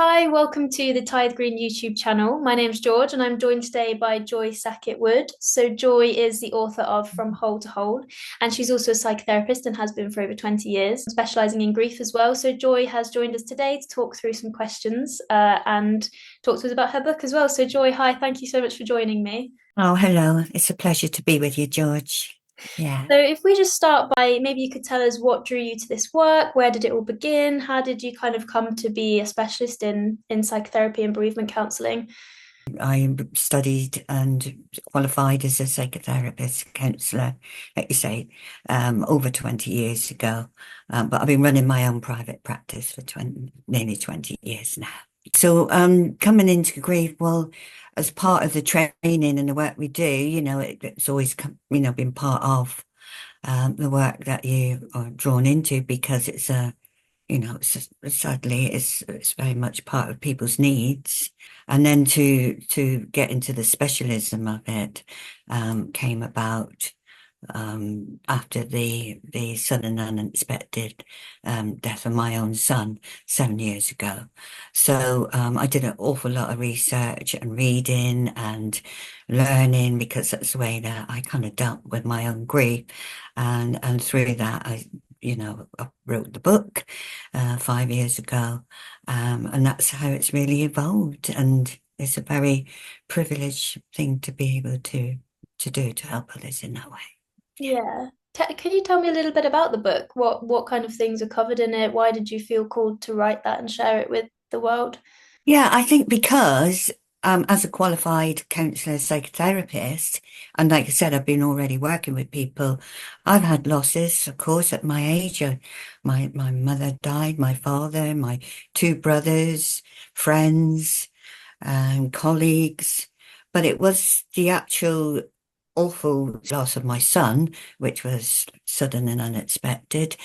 Hi, welcome to the Tithe Green YouTube channel. My name's George and I'm joined today by Joy Sackett Wood. So Joy is the author of From Whole to Whole, and she's also a psychotherapist and has been for over 20 years, specializing in grief as well. So Joy has joined us today to talk through some questions and talk to us about her book as well. So Joy, hi, thank you so much for joining me. Oh, hello. It's a pleasure to be with you, George. Yeah. So if we just start by maybe you could tell us what drew you to this work, where did it all begin? How did you kind of come to be a specialist in psychotherapy and bereavement counselling? I studied and qualified as a psychotherapist, counsellor, like you say, over 20 years ago. But I've been running my own private practice for nearly 20 years now. So, coming into grief, well, as part of the training and the work we do, it's always, been part of the work that you are drawn into because sadly, it's very much part of people's needs. And then to get into the specialism of it came about after the sudden and unexpected death of my own son 7 years ago. So I did an awful lot of research and reading and learning because that's the way that I kind of dealt with my own grief. And through that, I wrote the book 5 years ago. And that's how it's really evolved. And it's a very privileged thing to be able to do to help others in that way. Yeah. Can you tell me a little bit about the book? What kind of things are covered in it? Why did you feel called to write that and share it with the world? Yeah, I think because as a qualified counsellor psychotherapist, and like I said, I've been already working with people. I've had losses, of course, at my age. My mother died, my father, my two brothers, friends, and colleagues. But it was the actual awful loss of my son, which was sudden and unexpected.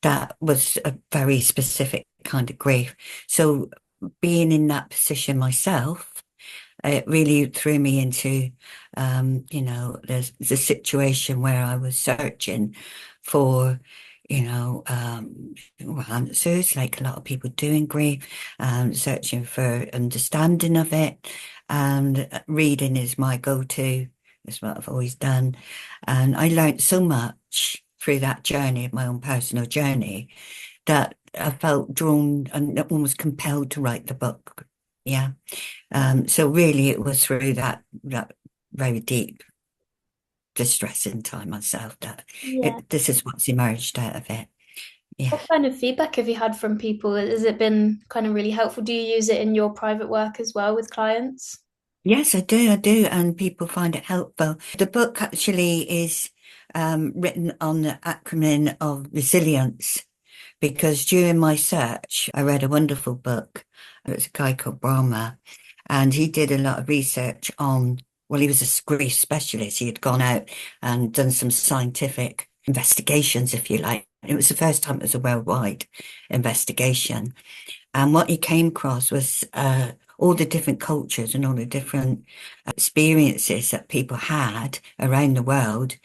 That was a very specific kind of grief. So being in that position myself, it really threw me into, the situation where I was searching for, answers, like a lot of people do in grief, searching for understanding of it. And reading is my go-to. It's what I've always done. And I learned so much through that journey, my own personal journey, that I felt drawn and almost compelled to write the book. Yeah. So really it was through that very deep distressing time myself that Yeah. this is what's emerged out of it. Yeah. What kind of feedback have you had from people? Has it been kind of really helpful? Do you use it in your private work as well with clients? Yes, I do, and people find it helpful. The book actually is written on the acronym of resilience because during my search, I read a wonderful book. It was a guy called Brahma, and he did a lot of research on, well, he was a grief specialist. He had gone out and done some scientific investigations, if you like. It was the first time it was a worldwide investigation. And what he came across was all the different cultures and all the different experiences that people had around the world.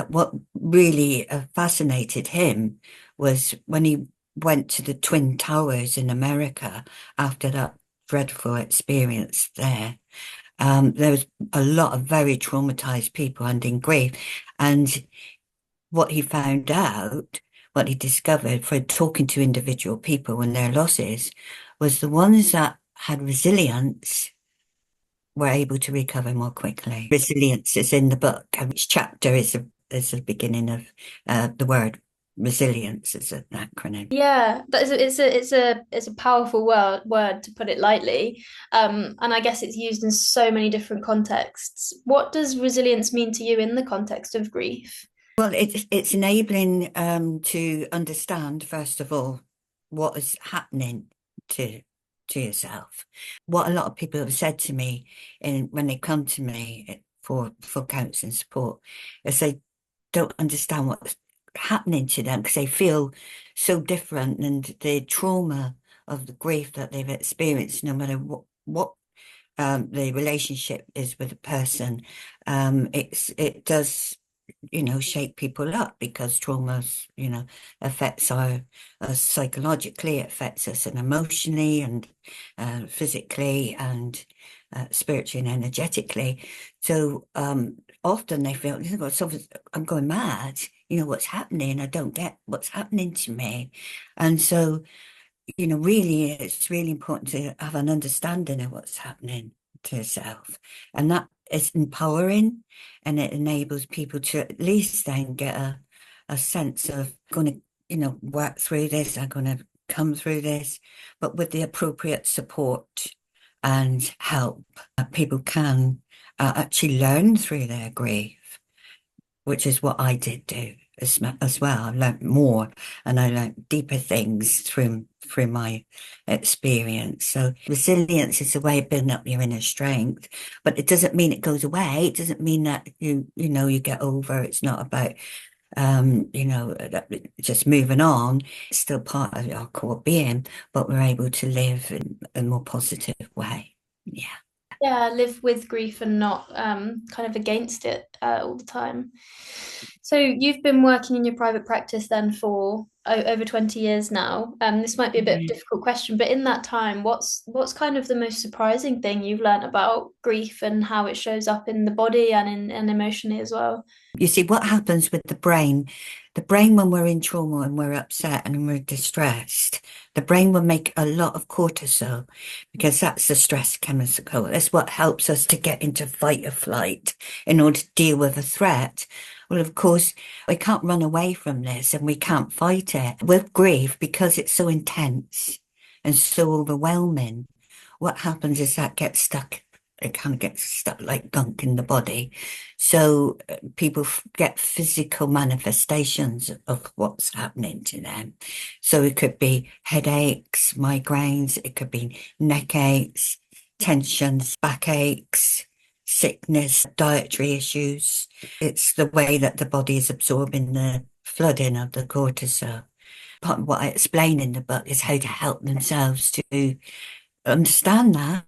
What really fascinated him was when he went to the Twin Towers in America after that dreadful experience there. There was a lot of very traumatized people and in grief. And what he found out, what he discovered for talking to individual people and their losses, was the ones that had resilience were able to recover more quickly. Resilience is in the book, and each chapter is the beginning of the word resilience is an acronym. Yeah, that is it's a powerful word to put it lightly. And I guess it's used in so many different contexts. What does resilience mean to you in the context of grief? Well, it's enabling to understand, first of all, what is happening to to yourself. What a lot of people have said to me when they come to me for counselling support is they don't understand what's happening to them because they feel so different and the trauma of the grief that they've experienced, no matter what the relationship is with a person, it does shake people up because traumas, affects us psychologically, it affects us and emotionally and physically and spiritually and energetically. So often they feel, I'm going mad. What's happening? I don't get what's happening to me. And so, really, it's really important to have an understanding of what's happening to yourself. And that is empowering, and it enables people to at least then get a sense of going to, work through this, I'm going to come through this, but with the appropriate support and help, people can actually learn through their grief, which is what I did do as well. I learned more and I learned deeper things through my experience. So resilience is a way of building up your inner strength, but it doesn't mean it goes away. It doesn't mean that you get over. It's not about just moving on. It's still part of our core being, but we're able to live in a more positive way. Yeah. Yeah, live with grief and not kind of against it all the time. So you've been working in your private practice then for over 20 years now. This might be a bit of a difficult question, but in that time, what's kind of the most surprising thing you've learned about grief and how it shows up in the body and and emotionally as well? You see, what happens with the brain when we're in trauma and we're upset and we're distressed, the brain will make a lot of cortisol because that's the stress chemical. That's what helps us to get into fight or flight in order to deal with a threat. Well, of course, we can't run away from this and we can't fight it. With grief, because it's so intense and so overwhelming, what happens is that gets stuck. It kind of gets stuck like gunk in the body. So people get physical manifestations of what's happening to them. So it could be headaches, migraines, it could be neck aches, tensions, backaches, sickness, dietary issues. It's the way that the body is absorbing the flooding of the cortisol. Part of what I explain in the book is how to help themselves to understand that,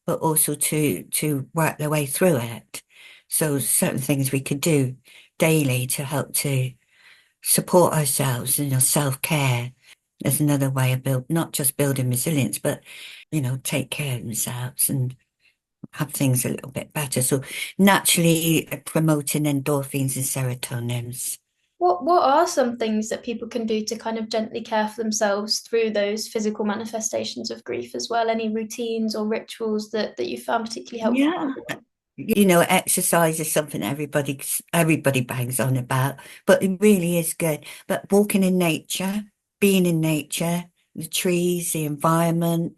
but also to work their way through it. So certain things we could do daily to help to support ourselves, self-care is another way of not just building resilience, but, take care of themselves and have things a little bit better. So naturally promoting endorphins and serotonins. What are some things that people can do to kind of gently care for themselves through those physical manifestations of grief as well? Any routines or rituals that you found particularly helpful? Yeah. Exercise is something everybody bangs on about, but it really is good. But walking in nature, being in nature, the trees, the environment,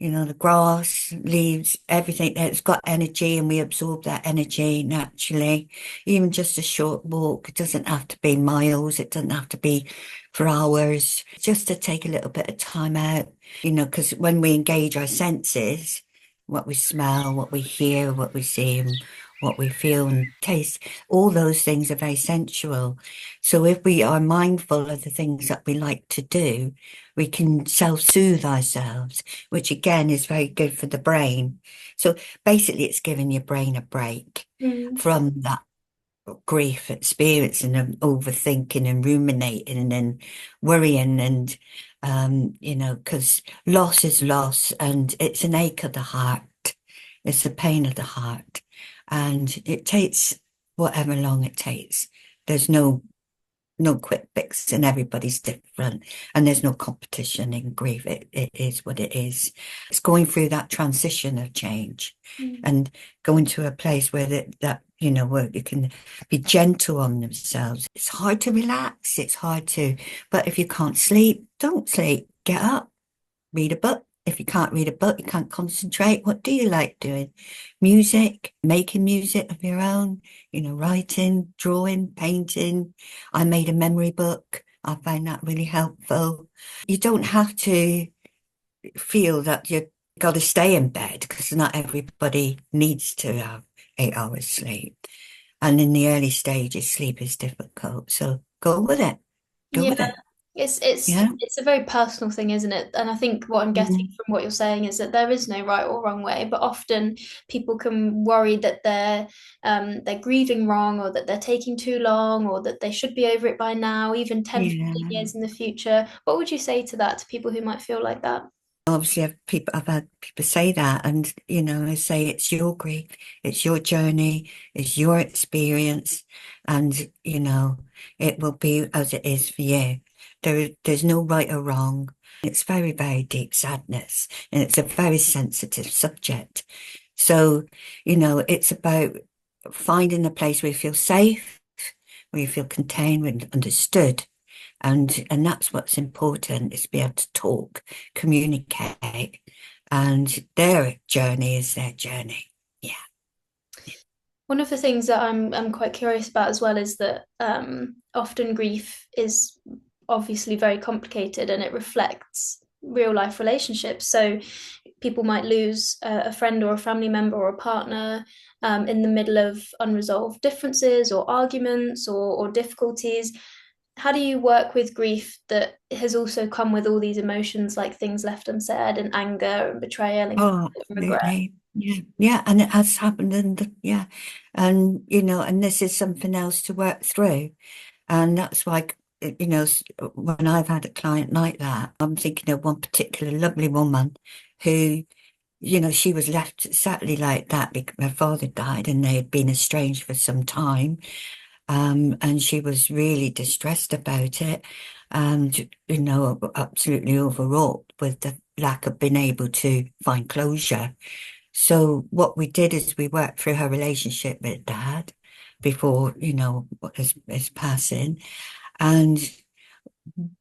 the grass, leaves, everything that's got energy and we absorb that energy naturally. Even just a short walk, it doesn't have to be miles, it doesn't have to be for hours, just to take a little bit of time out, because when we engage our senses, what we smell, what we hear, what we see, and what we feel and taste, all those things are very sensual. So if we are mindful of the things that we like to do, we can self-soothe ourselves, which again is very good for the brain. So basically it's giving your brain a break Mm. from that grief experience and overthinking and ruminating and worrying and because loss is loss and it's an ache of the heart, it's the pain of the heart, and it takes whatever long it takes. There's no quick fix and everybody's different and there's no competition in grief. It is what it is. It's going through that transition of change Mm. and going to a place where where you can be gentle on themselves. It's hard to relax, it's hard to, but if you can't sleep, don't sleep, get up, read a book. If you can't read a book, you can't concentrate. What do you like doing? Music, making music of your own, writing, drawing, painting. I made a memory book. I find that really helpful. You don't have to feel that you've got to stay in bed because not everybody needs to have 8 hours sleep. And in the early stages, sleep is difficult. So go with it. Go with Yeah, it. It's Yeah. it's a very personal thing, isn't it? And I think what I'm getting Mm. from what you're saying is that there is no right or wrong way, but often people can worry that they're grieving wrong, or that they're taking too long, or that they should be over it by now, even 10, 15 Yeah. years in the future. What would you say to that, to people who might feel like that? Obviously, I've had people say that, and I say it's your grief, it's your journey, it's your experience, and it will be as it is for you. There's no right or wrong. It's very, very deep sadness, and it's a very sensitive subject. So, it's about finding a place where you feel safe, where you feel contained and understood. And that's what's important, is to be able to talk, communicate, and their journey is their journey. Yeah. One of the things that I'm quite curious about as well is that often grief is obviously very complicated, and it reflects real life relationships. So people might lose a friend or a family member or a partner in the middle of unresolved differences or arguments or difficulties. How do you work with grief that has also come with all these emotions, like things left unsaid, and anger and betrayal and Oh, regret? absolutely. Yeah. Yeah. And it has happened. And yeah. And, and this is something else to work through. And that's why, when I've had a client like that, I'm thinking of one particular lovely woman who, she was left exactly like that because her father died and they had been estranged for some time. And she was really distressed about it and, absolutely overwrought with the lack of being able to find closure. So what we did is we worked through her relationship with dad before, his passing. And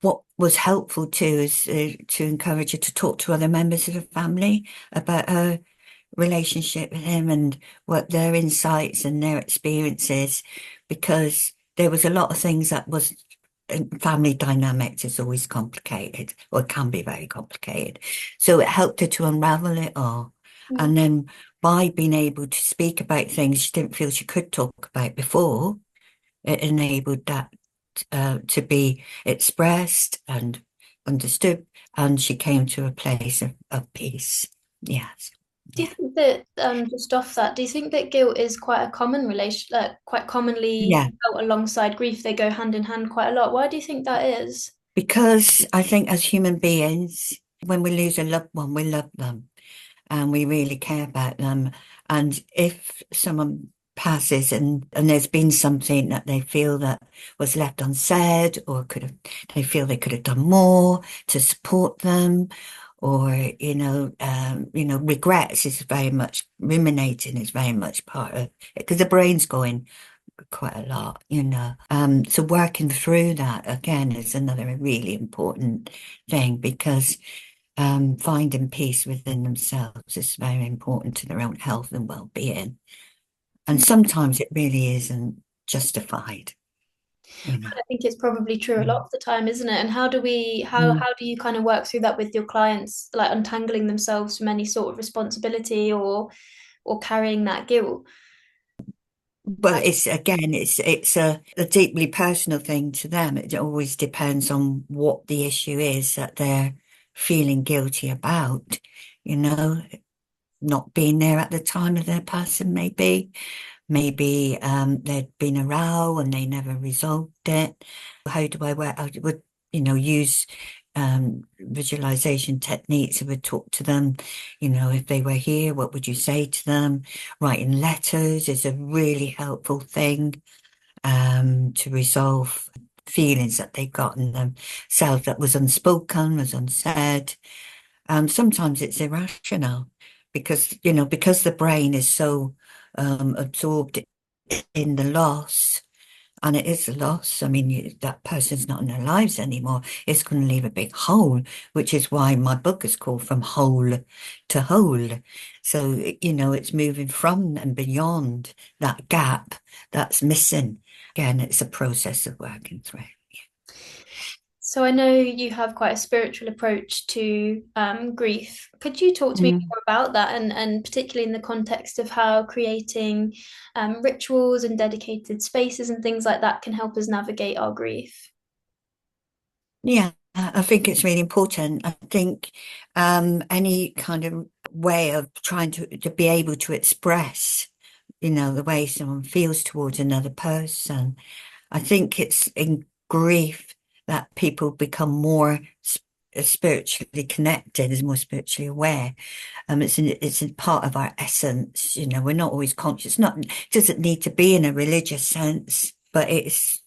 what was helpful too is to encourage her to talk to other members of the family about her relationship with him and what their insights and their experiences, because there was a lot of things that was family dynamics is always complicated, or can be very complicated. So it helped her to unravel it all. Mm. And then by being able to speak about things she didn't feel she could talk about before, it enabled that to be expressed and understood, and she came to a place of peace. Yes. Do you Yeah. think that, just off that, do you think that guilt is quite a common relation, quite commonly Yeah. felt alongside grief? They go hand in hand quite a lot. Why do you think that is? Because I think as human beings, when we lose a loved one, we love them and we really care about them. And if someone passes and there's been something that they feel that was left unsaid, or they feel they could have done more to support them, or regrets is very much ruminating is very much part of it because the brain's going quite a lot, so working through that again is another really important thing, because finding peace within themselves is very important to their own health and well-being. And sometimes it really isn't justified, you know. I think it's probably true a lot Mm. of the time, isn't it? And Mm. how do you kind of work through that with your clients, like untangling themselves from any sort of responsibility or carrying that guilt? But it's a deeply personal thing to them. It always depends on what the issue is that they're feeling guilty about, you know, not being there at the time of their passing, maybe. Maybe there'd been a row and they never resolved it. How do I work? I would, use visualization techniques. I would talk to them, if they were here, what would you say to them? Writing letters is a really helpful thing to resolve feelings that they got in themselves that was unspoken, was unsaid. Sometimes it's irrational because, because the brain is so absorbed in the loss, and it is a loss. I mean, that person's not in their lives anymore. It's going to leave a big hole, which is why my book is called From Whole to Whole. So, it's moving from and beyond that gap that's missing. Again, it's a process of working through. So I know you have quite a spiritual approach to grief. Could you talk to me Mm. more about that, and particularly in the context of how creating rituals and dedicated spaces and things like that can help us navigate our grief? Yeah, I think it's really important. I think any kind of way of trying to be able to express, the way someone feels towards another person. I think it's in grief that people become more spiritually connected, is more spiritually aware. It's a part of our essence. We're not always conscious. Not it doesn't need to be in a religious sense, but it's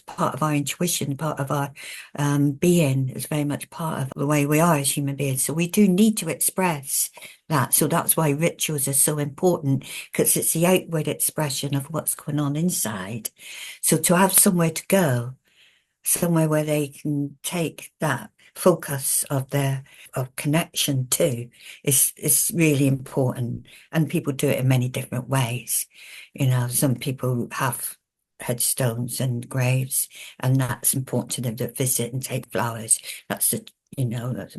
part of our intuition, part of our being. It's very much part of the way we are as human beings. So we do need to express that. So that's why rituals are so important, because it's the outward expression of what's going on inside. So to have somewhere to go, somewhere where they can take that focus of connection to is really important. And people do it in many different ways. Some people have headstones and graves, and that's important to them to visit and take flowers. That's the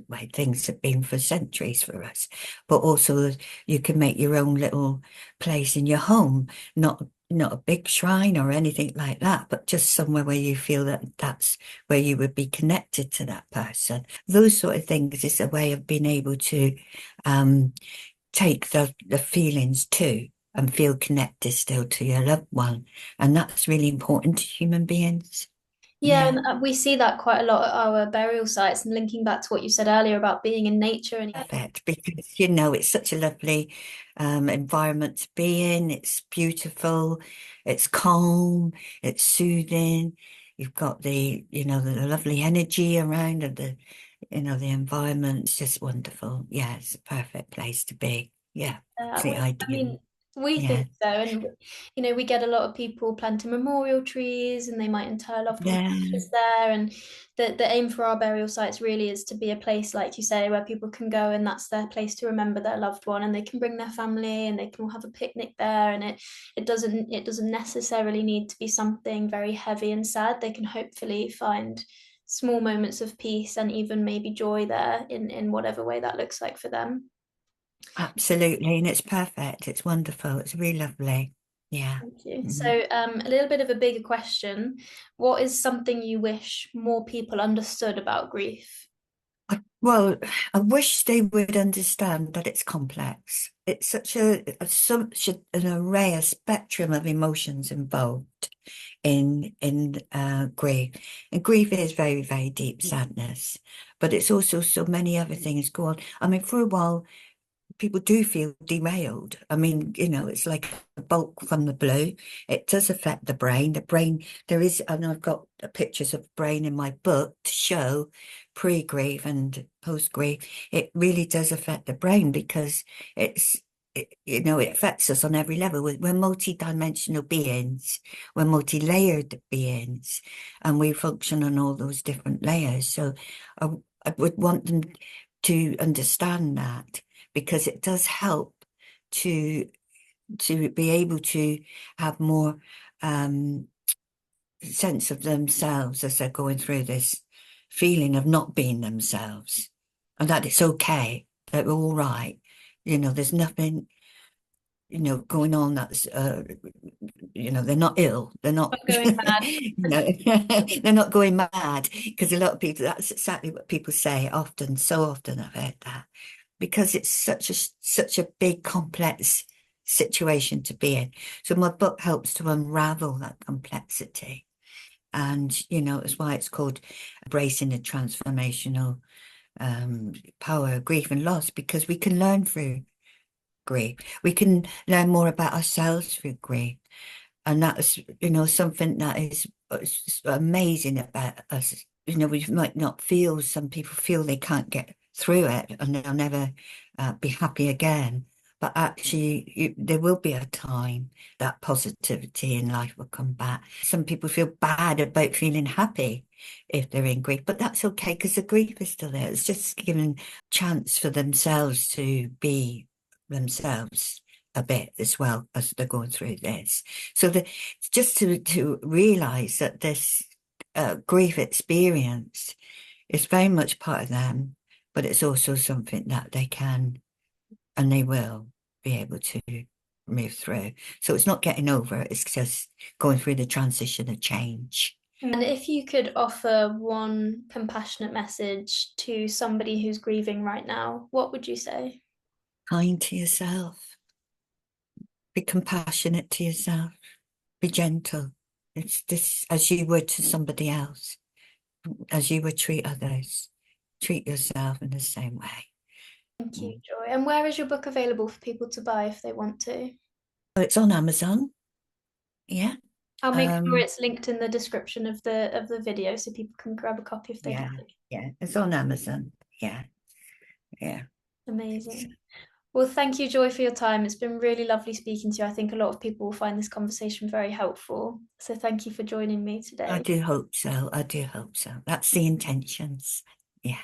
way things have been for centuries for us. But also you can make your own little place in your home, not a big shrine or anything like that, but just somewhere where you feel that that's where you would be connected to that person. Those sort of things is a way of being able to um, take the feelings too and feel connected still to your loved one. And that's really important to human beings. Yeah, Yeah. and we see that quite a lot at our burial sites. And linking back to what you said earlier about being in nature and Perfect, because it's such a lovely environment to be in. It's beautiful, it's calm, it's soothing. You've got the lovely energy around, and the environment's just wonderful. Yeah, it's a perfect place to be. Yeah, it's the I ideal. mean, we Yeah, think so, and we get a lot of people planting memorial trees, and they might inter loved ones yeah, just there. And the aim for our burial sites really is to be a place, like you say, where people can go, and that's their place to remember their loved one, and they can bring their family, and they can all have a picnic there. And it doesn't necessarily need to be something very heavy and sad. They can hopefully find small moments of peace and even maybe joy there in whatever way that looks like for them. absolutely. And it's perfect. It's wonderful. It's really lovely. Yeah. Thank you. Mhm. So, a little bit of a bigger question. What is something you wish more people understood about grief? Well, I wish they would understand that it's complex. It's such an array, a spectrum of emotions involved in grief. And grief is very, very deep sadness, but it's also so many other things go on. I mean, for a while, people do feel derailed. I mean, it's like a bolt from the blue. It does affect the brain. The brain, and I've got pictures of the brain in my book to show pre-grief and post-grief. It really does affect the brain because it affects us on every level. We're multi-dimensional beings. We're multi-layered beings, and we function on all those different layers. So I, I would want them to understand that, because it does help to be able to have more um, sense of themselves as they're going through this feeling of not being themselves, and that it's okay, that we're all right. There's nothing going on that's they're not ill, they're not Not going mad. they're not going mad, because a lot of people, that's exactly what people say often. So often I've heard that, because it's such a big complex situation to be in. So my book helps to unravel that complexity, and that's why it's called Embracing the Transformational Power of Grief and Loss, because we can learn through grief. We can learn more about ourselves through grief. And that's, something that is amazing about us. We might not feel, some people feel they can't get through it and they'll never be happy again. But actually, there will be a time that positivity in life will come back. Some people feel bad about feeling happy if they're in grief, but that's okay, because the grief is still there. It's just giving chance for themselves to be themselves a bit as well as they're going through this. So just to realize that this grief experience is very much part of them, but it's also something that they can and they will be able to move through. So it's not getting over, it's just going through the transition of change. And if you could offer one compassionate message to somebody who's grieving right now, what would you say? Kind to yourself. Be compassionate to yourself. Be gentle. It's this as you would to somebody else, as you would treat others. Treat yourself in the same way. Thank you, Joy. And where is your book available for people to buy if they want to? Oh, it's on Amazon. Yeah. I'll make sure Um, it's linked in the description of the video so people can grab a copy if they'd yeah, like. yeah. It's on Amazon. Yeah, yeah. So, Amazing. Well, thank you, Joy, for your time. It's been really lovely speaking to you. I think a lot of people will find this conversation very helpful. So thank you for joining me I today. do hope so. I do hope so. That's the intentions. Yeah.